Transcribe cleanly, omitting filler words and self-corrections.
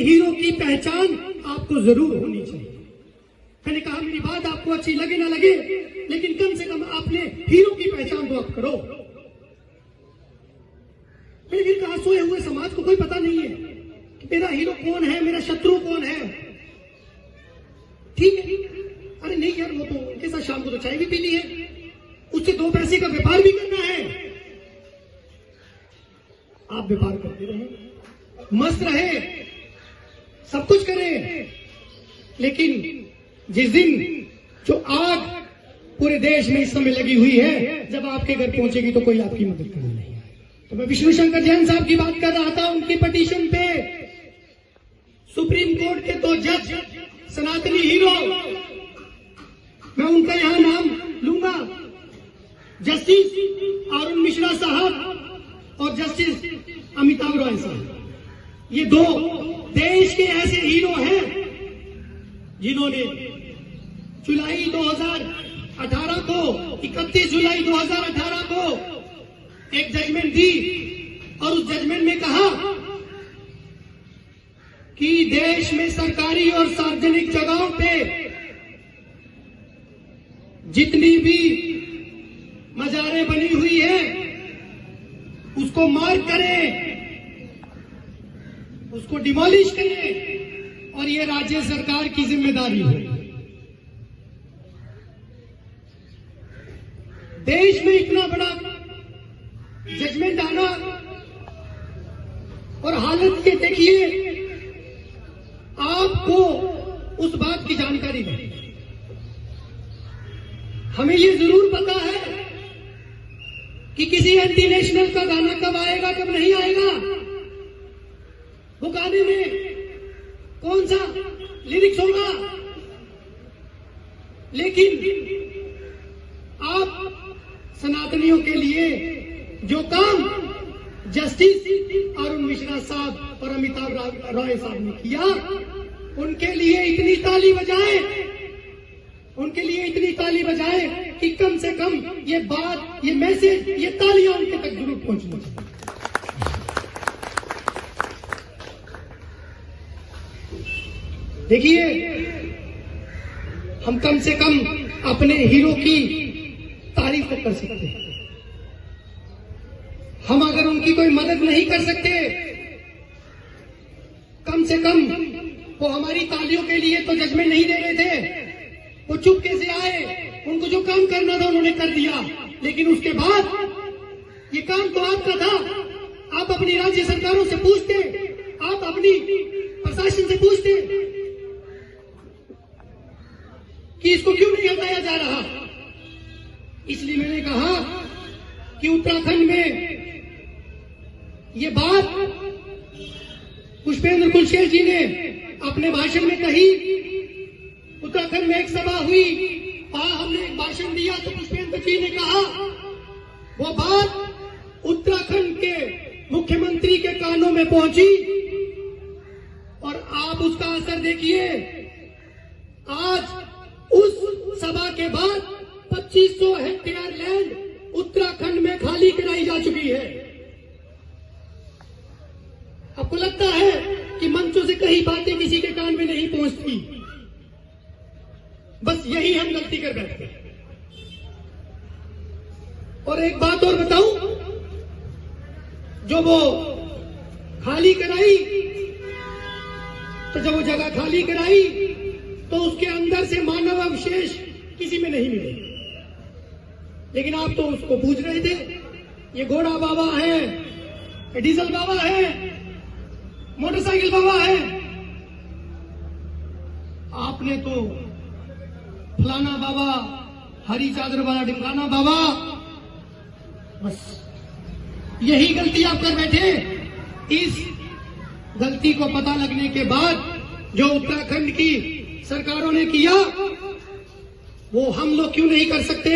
Hero की पहचान आपको जरूर होनी चाहिए। मैंने कहा मेरी बात आपको अच्छी लगे ना लगे, लेकिन कम से कम आपने हीरो की पहचान तो आप करो। मैंने फिर कहा सोए हुए समाज को कोई पता नहीं है कि मेरा हीरो कौन है, मेरा शत्रु कौन है। ठीक है, अरे नहीं यार, वो तो उनके साथ शाम को तो चाय भी पीनी है, उससे 2 पैसे का व्यापार भी करना है। आप व्यापार करते रहे, मस्त रहे, सब कुछ करें, लेकिन जिस दिन जो आग पूरे देश में इस समय लगी हुई है, जब आपके घर पहुंचेगी तो कोई आपकी मदद करने नहीं आएगा। तो मैं विष्णु शंकर जैन साहब की बात कर रहा था, उनकी पिटीशन पे सुप्रीम कोर्ट के 2 जज सनातनी हीरो, मैं उनका यहां नाम लूंगा, जस्टिस अरुण मिश्रा साहब और जस्टिस अमिताभ रॉय साहब। ये 2 देश के ऐसे हीरो हैं जिन्होंने जुलाई 2018 को 31 जुलाई 2018 को एक जजमेंट दी और उस जजमेंट में कहा कि देश में सरकारी और सार्वजनिक जगहों पे जितनी भी मजारें बनी हुई है उसको मार्क करें, उसको डिमोलिश करें और ये राज्य सरकार की जिम्मेदारी है। देश में इतना बड़ा जजमेंट आना और हालत ये देखिए, आपको उस बात की जानकारी नहीं। हमें ये जरूर पता है कि किसी एंटी नेशनल का गाना कब आएगा कब नहीं आएगा, वो गाने में कौन सा लिरिक्स होगा, लेकिन आप सनातनियों के लिए जो काम जस्टिस अरुण मिश्रा साहब और अमिताभ रॉय साहब ने किया, उनके लिए इतनी ताली बजाएं, उनके लिए इतनी ताली बजाएं कि कम से कम ये बात, ये मैसेज, ये तालियां उनके तक जरूर पहुंचनी चाहिए। देखिए, हम कम से कम अपने हीरो की तारीफ तो कर सकते हैं। हम अगर उनकी कोई मदद नहीं कर सकते, कम से कम वो हमारी तालियों के लिए तो जजमेंट नहीं दे रहे थे, वो चुपके से आए, उनको जो काम करना था उन्होंने कर दिया, लेकिन उसके बाद ये काम तो आपका था। आप अपनी राज्य सरकारों से पूछते, आप अपनी प्रशासन से पूछते कि इसको क्यों नहीं हटाया जा रहा। इसलिए मैंने कहा कि उत्तराखंड में ये बात पुष्पेंद्र कुलशेल जी ने अपने भाषण में कही। उत्तराखंड में एक सभा हुई, वहां हमने एक भाषण दिया तो पुष्पेंद्र जी ने कहा, वो बात उत्तराखंड के मुख्यमंत्री के कानों में पहुंची और आप उसका असर देखिए। आज उस सभा के बाद 2500 हेक्टेयर लैंड उत्तराखंड में खाली कराई जा चुकी है। आपको लगता है कि मंचों से कई बातें किसी के कान में नहीं पहुंचती, बस यही हम गलती कर बैठते हैं। और एक बात और बताऊं, जो वो खाली कराई, तो जब वो जगह खाली कराई तो उसके अंदर से मानव अवशेष किसी में नहीं मिले, लेकिन आप तो उसको पूछ रहे थे, ये घोड़ा बाबा है, डीजल बाबा है, मोटरसाइकिल बाबा है। आपने तो फलाना बाबा, हरी चादर वाला ढिमकाना बाबा, बस यही गलती आप कर बैठे। इस गलती को पता लगने के बाद जो उत्तराखंड की सरकारों ने किया, वो हम लोग क्यों नहीं कर सकते।